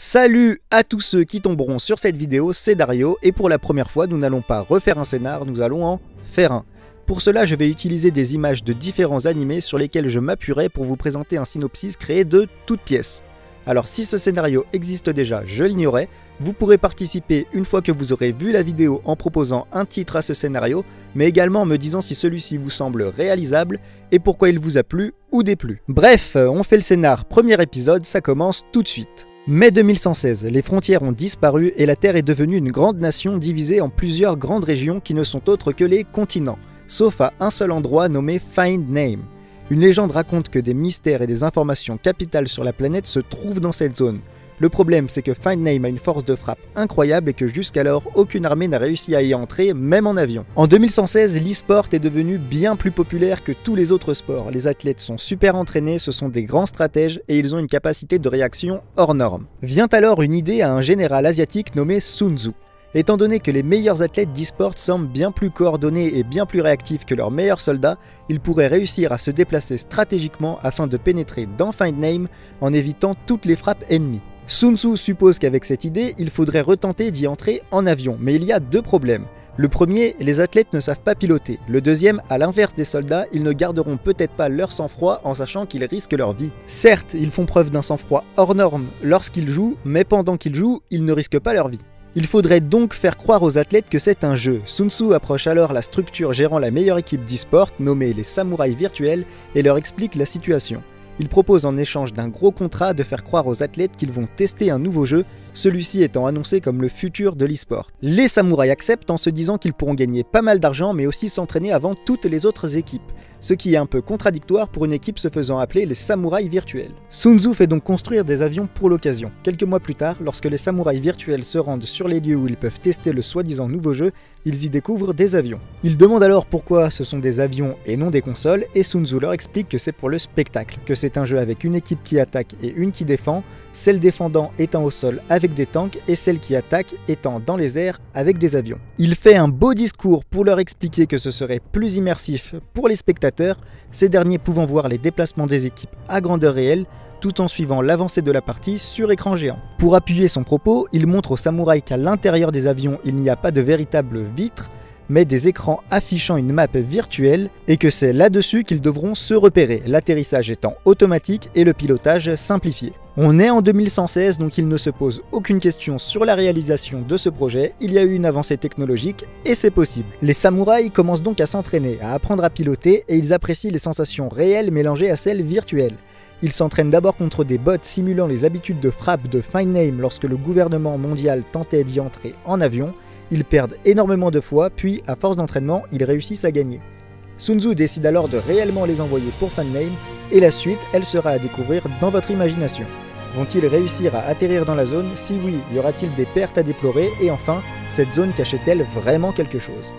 Salut à tous ceux qui tomberont sur cette vidéo, c'est Dario et pour la première fois nous n'allons pas refaire un scénar, nous allons en faire un. Pour cela je vais utiliser des images de différents animés sur lesquels je m'appuierai pour vous présenter un synopsis créé de toutes pièces. Alors si ce scénario existe déjà, je l'ignorais, vous pourrez participer une fois que vous aurez vu la vidéo en proposant un titre à ce scénario, mais également en me disant si celui-ci vous semble réalisable et pourquoi il vous a plu ou déplu. Bref, on fait le scénar, premier épisode, ça commence tout de suite. Mai 2116, les frontières ont disparu et la Terre est devenue une grande nation divisée en plusieurs grandes régions qui ne sont autres que les continents, sauf à un seul endroit nommé Find Name. Une légende raconte que des mystères et des informations capitales sur la planète se trouvent dans cette zone. Le problème, c'est que Find Name a une force de frappe incroyable et que jusqu'alors, aucune armée n'a réussi à y entrer, même en avion. En 2116, l'e-sport est devenu bien plus populaire que tous les autres sports. Les athlètes sont super entraînés, ce sont des grands stratèges et ils ont une capacité de réaction hors norme. Vient alors une idée à un général asiatique nommé Sun Tzu. Étant donné que les meilleurs athlètes d'e-sport semblent bien plus coordonnés et bien plus réactifs que leurs meilleurs soldats, ils pourraient réussir à se déplacer stratégiquement afin de pénétrer dans Find Name en évitant toutes les frappes ennemies. Sun Tzu suppose qu'avec cette idée, il faudrait retenter d'y entrer en avion, mais il y a deux problèmes. Le premier, les athlètes ne savent pas piloter. Le deuxième, à l'inverse des soldats, ils ne garderont peut-être pas leur sang-froid en sachant qu'ils risquent leur vie. Certes, ils font preuve d'un sang-froid hors norme lorsqu'ils jouent, mais pendant qu'ils jouent, ils ne risquent pas leur vie. Il faudrait donc faire croire aux athlètes que c'est un jeu. Sun Tzu approche alors la structure gérant la meilleure équipe d'e-sport, nommée les samouraïs virtuels, et leur explique la situation. Il propose en échange d'un gros contrat de faire croire aux athlètes qu'ils vont tester un nouveau jeu, celui-ci étant annoncé comme le futur de l'e-sport. Les samouraïs acceptent en se disant qu'ils pourront gagner pas mal d'argent mais aussi s'entraîner avant toutes les autres équipes, ce qui est un peu contradictoire pour une équipe se faisant appeler les samouraïs virtuels. Sun Tzu fait donc construire des avions pour l'occasion. Quelques mois plus tard, lorsque les samouraïs virtuels se rendent sur les lieux où ils peuvent tester le soi-disant nouveau jeu, ils y découvrent des avions. Ils demandent alors pourquoi ce sont des avions et non des consoles, et Sun Tzu leur explique que c'est pour le spectacle, que c'est un jeu avec une équipe qui attaque et une qui défend, celle défendant étant au sol avec des tanks et celle qui attaque étant dans les airs avec des avions. Il fait un beau discours pour leur expliquer que ce serait plus immersif pour les spectateurs, ces derniers pouvant voir les déplacements des équipes à grandeur réelle, tout en suivant l'avancée de la partie sur écran géant. Pour appuyer son propos, il montre aux samouraïs qu'à l'intérieur des avions, il n'y a pas de véritables vitres, mais des écrans affichant une map virtuelle, et que c'est là-dessus qu'ils devront se repérer, l'atterrissage étant automatique et le pilotage simplifié. On est en 2116, donc il ne se pose aucune question sur la réalisation de ce projet, il y a eu une avancée technologique et c'est possible. Les samouraïs commencent donc à s'entraîner, à apprendre à piloter, et ils apprécient les sensations réelles mélangées à celles virtuelles. Ils s'entraînent d'abord contre des bots simulant les habitudes de frappe de Find Name lorsque le gouvernement mondial tentait d'y entrer en avion. Ils perdent énormément de fois, puis à force d'entraînement, ils réussissent à gagner. Sun Tzu décide alors de réellement les envoyer pour Find Name, et la suite, elle sera à découvrir dans votre imagination. Vont-ils réussir à atterrir dans la zone? Si oui, y aura-t-il des pertes à déplorer? Et enfin, cette zone cachait-elle vraiment quelque chose?